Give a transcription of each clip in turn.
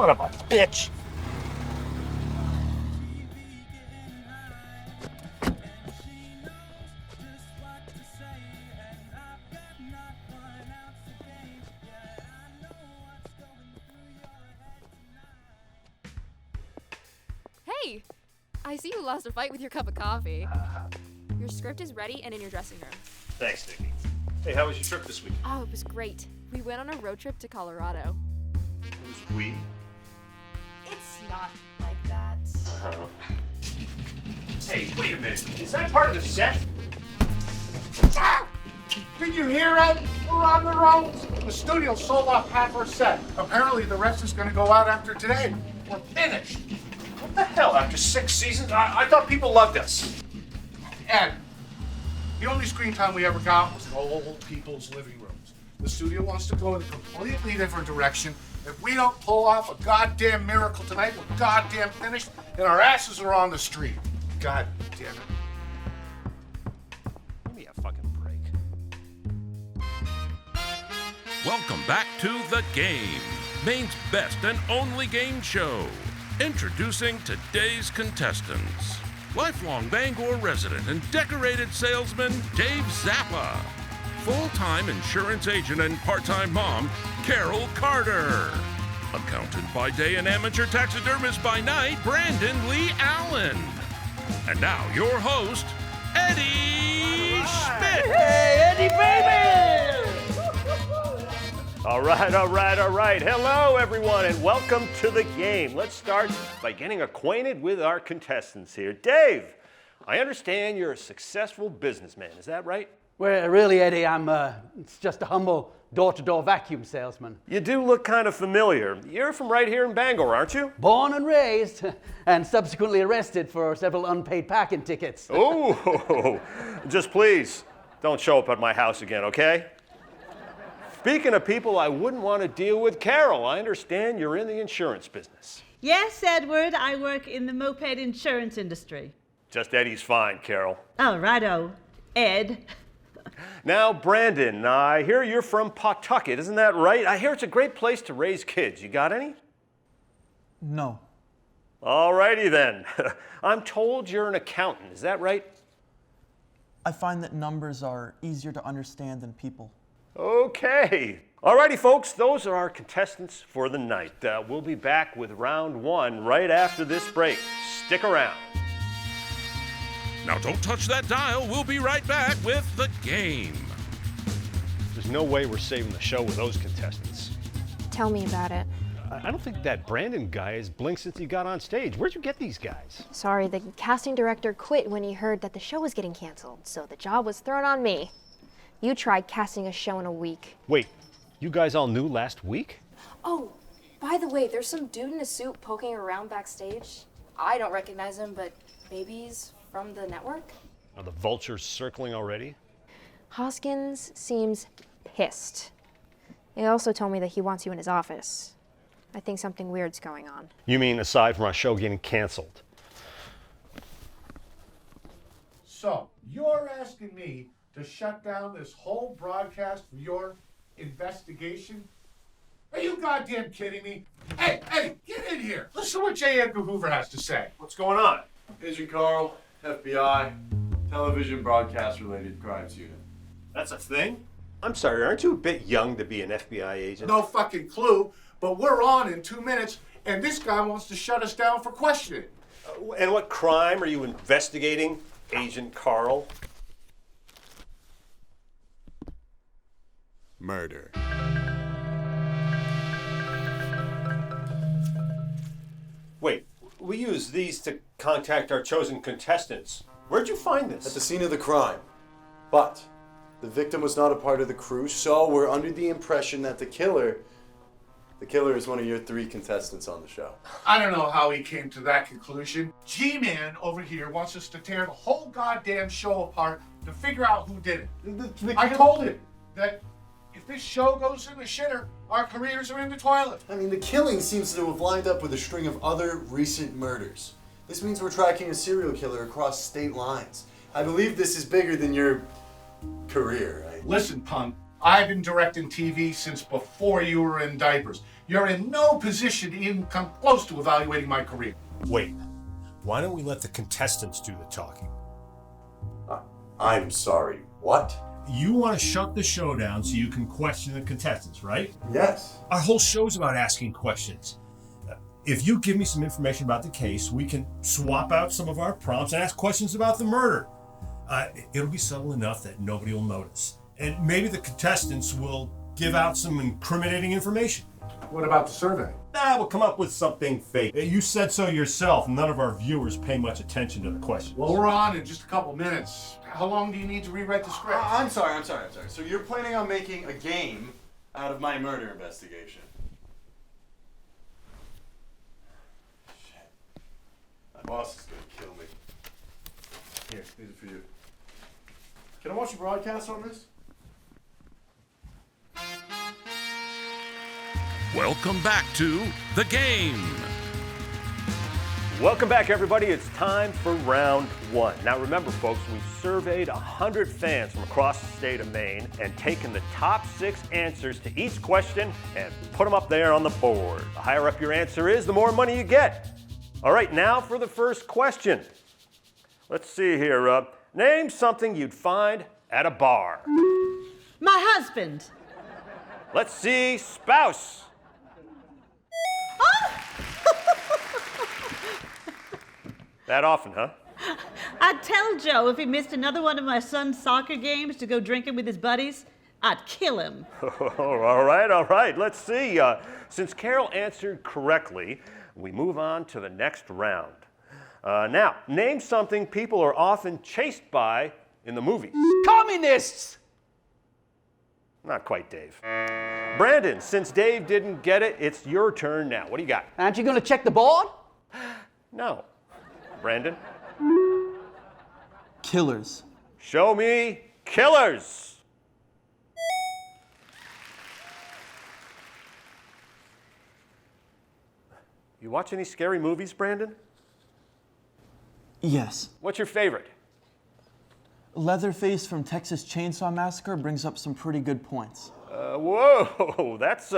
Son of a bitch! Hey! I see you lost a fight with your cup of coffee. Your script is ready and in your dressing room. Thanks, Nikki. Hey, how was your trip this week? Oh, it was great. We went on a road trip to Colorado. Who's we? It's not like that. Hey, wait a minute. Is that part of the set? Ah! Did you hear it? We're on the road. The studio sold off half our set. Apparently the rest is going to go out after today. We're finished. What the hell? After 6 seasons? I thought people loved us. Ed, the only screen time we ever got was in old people's living rooms. The studio wants to go in a completely different direction. If we don't pull off a goddamn miracle tonight, we're goddamn finished, and our asses are on the street. God damn it. Give me a fucking break. Welcome back to The Game, Maine's best and only game show. Introducing today's contestants. Lifelong Bangor resident and decorated salesman Dave Zappa. Full-time insurance agent and part-time mom Carol Carter. Accountant by day and amateur taxidermist by night Brandon Lee Allen. And now your host, Eddie Schmidt. Hey, Eddie, baby! All right. Hello, everyone, and welcome to the game. Let's start by getting acquainted with our contestants here. Dave, I understand you're a successful businessman. Is that right? Well, really, Eddie, I'm it's just a humble door-to-door vacuum salesman. You do look kind of familiar. You're from right here in Bangor, aren't you? Born and raised, and subsequently arrested for several unpaid parking tickets. Oh, just please don't show up at my house again, okay? Speaking of people I wouldn't want to deal with, Carol, I understand you're in the insurance business. Yes, Edward, I work in the moped insurance industry. Just Eddie's fine, Carol. Oh, righto, Ed. Now, Brandon, I hear you're from Pawtucket, isn't that right? I hear it's a great place to raise kids. You got any? No. All righty then. I'm told you're an accountant, is that right? I find that numbers are easier to understand than people. Okay. Alrighty, folks, those are our contestants for the night. We'll be back with round one right after this break. Stick around. Now don't touch that dial. We'll be right back with The Game. There's no way we're saving the show with those contestants. Tell me about it. I don't think that Brandon guy has blinked since he got on stage. Where'd you get these guys? Sorry, the casting director quit when he heard that the show was getting canceled, so the job was thrown on me. You tried casting a show in a week. Wait, you guys all knew last week? Oh, by the way, there's some dude in a suit poking around backstage. I don't recognize him, but maybe he's from the network? Are the vultures circling already? Hoskins seems pissed. He also told me that he wants you in his office. I think something weird's going on. You mean aside from our show getting canceled? So, you're asking me to shut down this whole broadcast for your investigation? Are you goddamn kidding me? Hey, get in here. Listen to what J. Edgar Hoover has to say. What's going on? Agent Carl, FBI, television broadcast-related crimes unit. That's a thing? I'm sorry, aren't you a bit young to be an FBI agent? No fucking clue, but we're on in 2 minutes, and this guy wants to shut us down for questioning. And what crime are you investigating, Agent Carl? Murder. Wait, we use these to contact our chosen contestants. Where'd you find this? At the scene of the crime. But the victim was not a part of the crew, so we're under the impression that the killer is one of your 3 contestants on the show. I don't know how he came to that conclusion. G-Man over here wants us to tear the whole goddamn show apart to figure out who did it. I told him that if this show goes in the shitter, our careers are in the toilet. I mean, the killing seems to have lined up with a string of other recent murders. This means we're tracking a serial killer across state lines. I believe this is bigger than your career, right? Listen, punk, I've been directing TV since before you were in diapers. You're in no position to even come close to evaluating my career. Wait, why don't we let the contestants do the talking? I'm sorry, what? You want to shut the show down so you can question the contestants, right? Yes. Our whole show's about asking questions. If you give me some information about the case, we can swap out some of our prompts and ask questions about the murder. It'll be subtle enough that nobody will notice. And maybe the contestants will give out some incriminating information. What about the survey? We'll come up with something fake. You said so yourself. None of our viewers pay much attention to the questions. Well, we're on in just a couple minutes. How long do you need to rewrite the script? I'm sorry. So you're planning on making a game out of my murder investigation? Shit. My boss is gonna kill me. Here, these are for you. Can I watch a broadcast on this? Welcome back to The Game. Welcome back, everybody. It's time for round one. Now, remember, folks, we've surveyed 100 fans from across the state of Maine and taken the top 6 answers to each question and put them up there on the board. The higher up your answer is, the more money you get. All right, now for the first question. Let's see here. Name something you'd find at a bar. My husband. Let's see, spouse. That often, huh? I'd tell Joe if he missed another one of my son's soccer games to go drinking with his buddies, I'd kill him. All right. Let's see. Since Carol answered correctly, we move on to the next round. Now, name something people are often chased by in the movies. Communists! Not quite, Dave. Brandon, since Dave didn't get it, it's your turn now. What do you got? Aren't you going to check the board? No. Brandon? Killers. Show me killers. You watch any scary movies, Brandon? Yes. What's your favorite? Leatherface from Texas Chainsaw Massacre brings up some pretty good points. Whoa, that's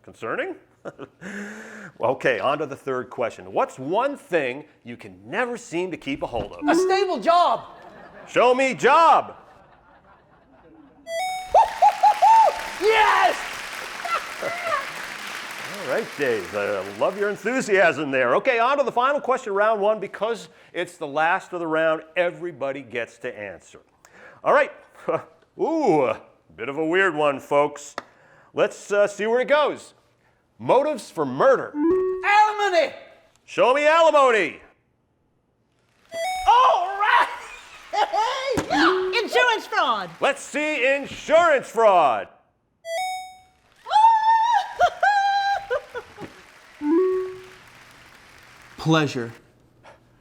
concerning. Okay, on to the third question. What's one thing you can never seem to keep a hold of? A stable job! Show me job. Yes! All right, Dave. I love your enthusiasm there. Okay, on to the final question, round one. Because it's the last of the round, everybody gets to answer. All right. Ooh, a bit of a weird one, folks. Let's see where it goes. Motives for murder. Alimony! Show me alimony. All right! Insurance fraud. Let's see insurance fraud. Pleasure.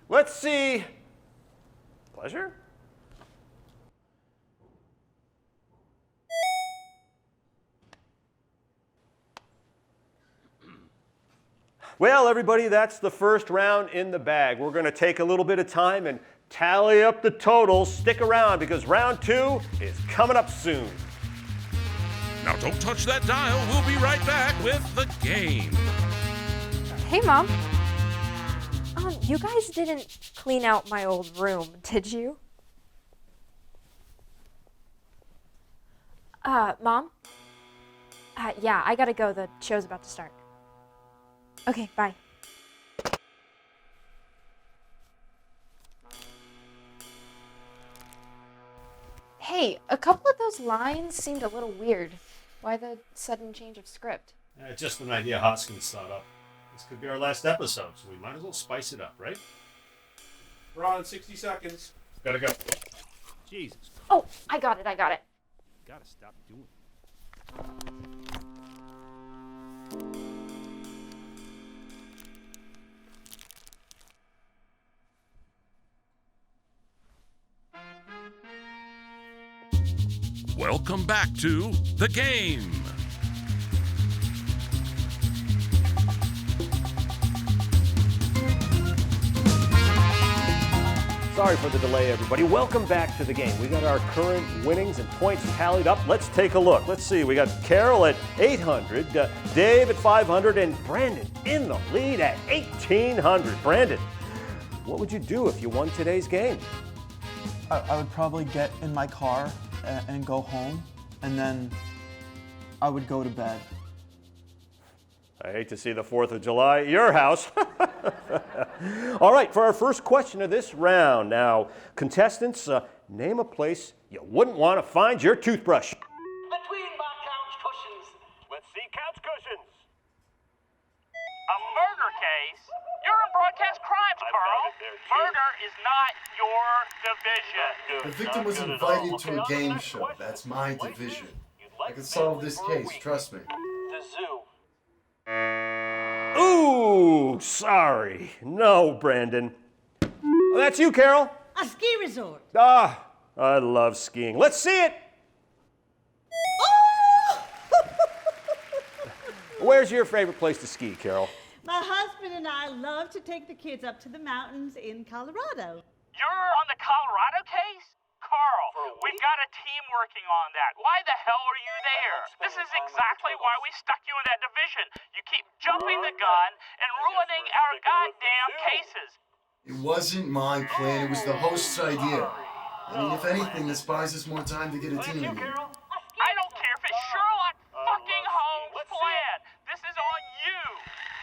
Let's see pleasure. Well, everybody, that's the first round in the bag. We're going to take a little bit of time and tally up the totals. Stick around because round 2 is coming up soon. Now don't touch that dial. We'll be right back with The Game. Hey, Mom. You guys didn't clean out my old room, did you? Mom? Yeah, I gotta go. The show's about to start. Okay, bye. Hey, a couple of those lines seemed a little weird. Why the sudden change of script? Just an idea Hoskins thought up. This could be our last episode, so we might as well spice it up, right? We're on in 60 seconds. Gotta go. Jesus. Oh, I got it. Gotta stop doing it. Welcome back to The Game. Sorry for the delay, everybody. Welcome back to the game. We got our current winnings and points tallied up. Let's take a look. Let's see. We got Carol at 800, Dave at 500, and Brandon in the lead at 1,800. Brandon, what would you do if you won today's game? I would probably get in my car and go home, and then I would go to bed. I hate to see the 4th of July at your house. All right, for our first question of this round. Now, contestants, name a place you wouldn't want to find your toothbrush. Between my couch cushions. Let's see couch cushions. A murder case? You're in broadcast crimes, Carl. Murder is not your division. The victim was invited to a game show. That's my division. I can solve this case, trust me. The zoo. Ooh, sorry. No, Brandon. Oh, that's you, Carol. A ski resort. Ah, I love skiing. Let's see it. Oh! Where's your favorite place to ski, Carol? My husband and I love to take the kids up to the mountains in Colorado. You're on the Colorado case? Carl, we've got a team working on that. Why the hell are you there? This is exactly why we stuck you in that division. You keep jumping the gun and ruining our goddamn cases. It wasn't my plan, it was the host's idea. I mean, if anything, this buys us more time to get a team in here. I don't care if it's Sherlock fucking Holmes' plan. This is on you.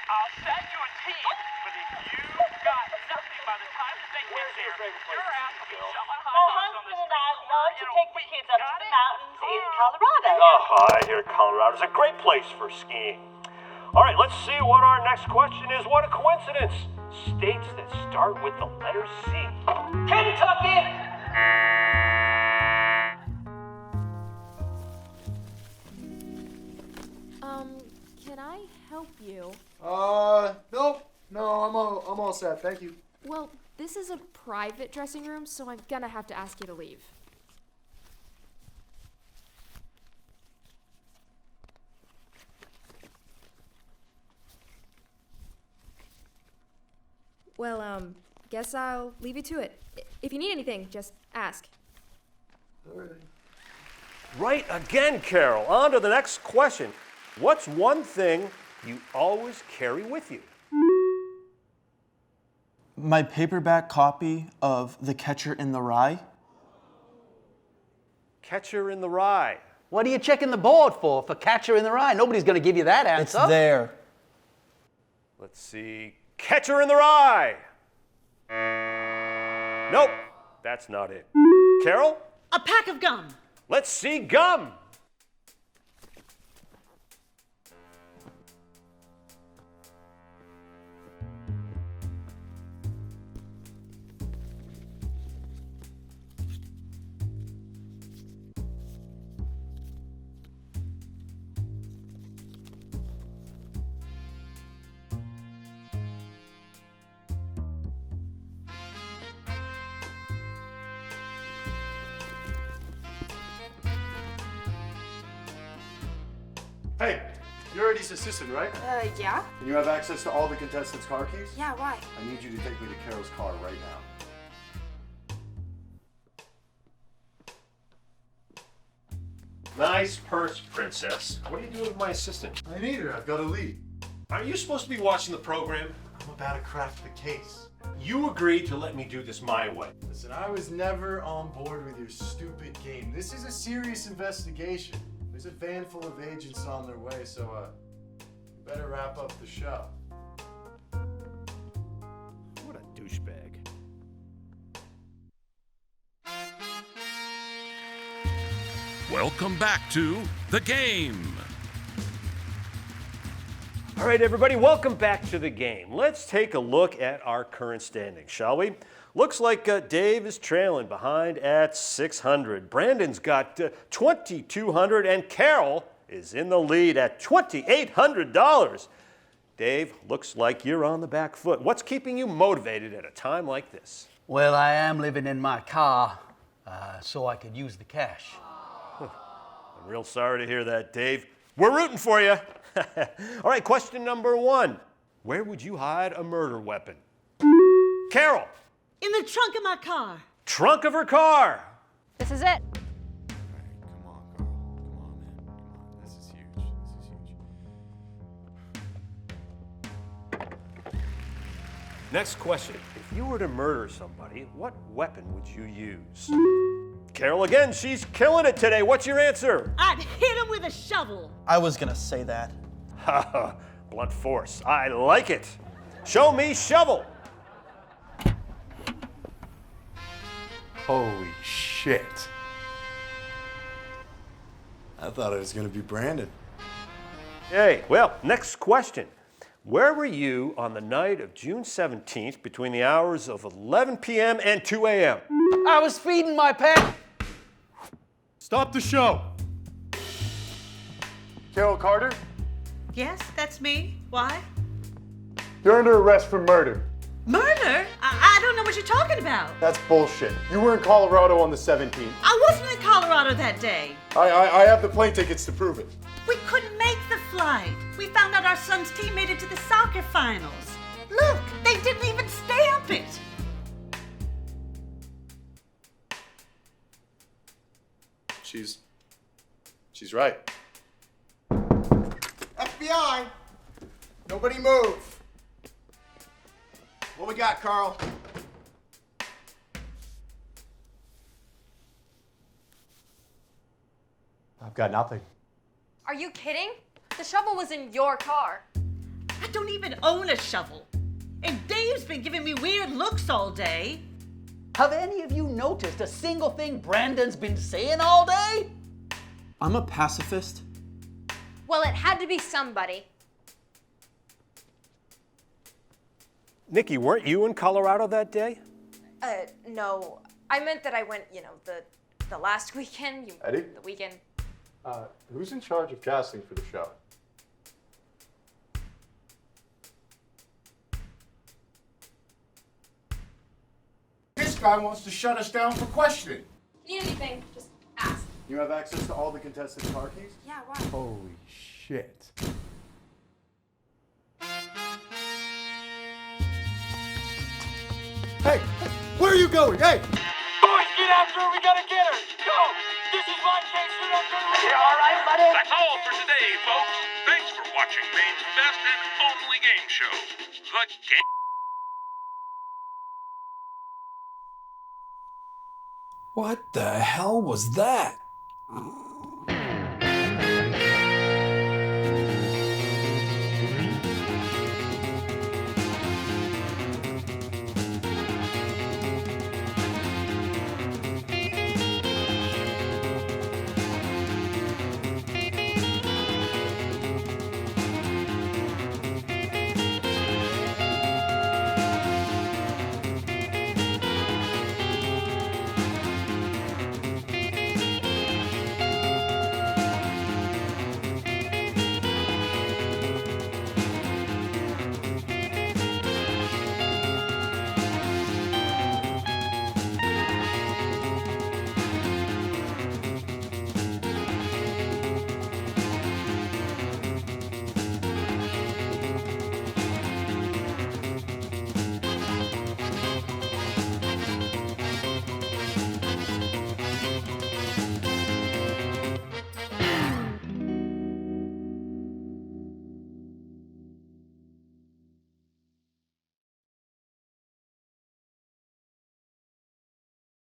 I'll send you a team, but if you've got nothing by the time that they get there, your ass will be selling hot My dogs on the husband and street I love to in a take the week. kids up to Got the it? mountains in Colorado. Oh, I hear Colorado's a great place for skiing. All right, let's see what our next question is. What a coincidence. States that start with the letter C. Kentucky. Can I help you? Nope. No, I'm all set, thank you. Well, this is a private dressing room, so I'm gonna have to ask you to leave. Well, guess I'll leave you to it. If you need anything, just ask. All right. Right again, Carol. On to the next question. What's one thing you always carry with you? My paperback copy of The Catcher in the Rye. Catcher in the Rye. What are you checking the board for Catcher in the Rye? Nobody's going to give you that answer. It's there. Let's see. Catcher in the Rye. Nope, that's not it. Carol? A pack of gum. Let's see gum. Hey, you're Eddie's assistant, right? Yeah? And you have access to all the contestants' car keys? Yeah, why? I need you to take me to Carol's car right now. Nice purse, princess. What are you doing with my assistant? I need her, I've got a lead. Aren't you supposed to be watching the program? I'm about to crack the case. You agreed to let me do this my way. Listen, I was never on board with your stupid game. This is a serious investigation. There's a van full of agents on their way, so you better wrap up the show. What a douchebag. Welcome back to The Game. All right, everybody, welcome back to the game. Let's take a look at our current standings, shall we? Looks like Dave is trailing behind at 600. Brandon's got 2,200, and Carol is in the lead at $2,800. Dave, looks like you're on the back foot. What's keeping you motivated at a time like this? Well, I am living in my car, so I could use the cash. I'm real sorry to hear that, Dave. We're rooting for you. All right, question number one. Where would you hide a murder weapon? Carol. In the trunk of my car. Trunk of her car. This is it. Come on, Carl. Come on, man. Come on. This is huge. This is huge. Next question. If you were to murder somebody, what weapon would you use? Carol again, she's killing it today. What's your answer? I'd hit him with a shovel. I was gonna say that. Haha, blunt force. I like it. Show me shovel. Holy shit. I thought it was going to be Brandon. Hey, well, next question. Where were you on the night of June 17th between the hours of 11 p.m. and 2 a.m.? I was feeding my pet. Stop the show. Carol Carter, Yes, that's me. Why? you're under arrest for murder. Murder? I don't know what you're talking about. That's bullshit. You were in Colorado on the 17th. I wasn't in Colorado that day. I have the plane tickets to prove it. We couldn't make the flight. We found out our son's team made it to the soccer finals. Look, they didn't even stamp it. She's right. FBI! Nobody move. What we got, Carl? I've got nothing. Are you kidding? The shovel was in your car. I don't even own a shovel. And Dave's been giving me weird looks all day. Have any of you noticed a single thing Brandon's been saying all day? I'm a pacifist. Well, it had to be somebody. Nikki, weren't you in Colorado that day? No. I meant that I went, the last weekend. Eddie? The weekend. Who's in charge of casting for the show? This guy wants to shut us down for questioning. Need anything, just ask. You have access to all the contestants' car keys? Yeah, why? Holy shit. Hey, where are you going? Hey! Boys, get after her. We gotta get her. Go. This is my case. You're not gonna You all right, buddy? That's all for today, folks. Thanks for watching Maine's best and only game show, The Game. What the hell was that?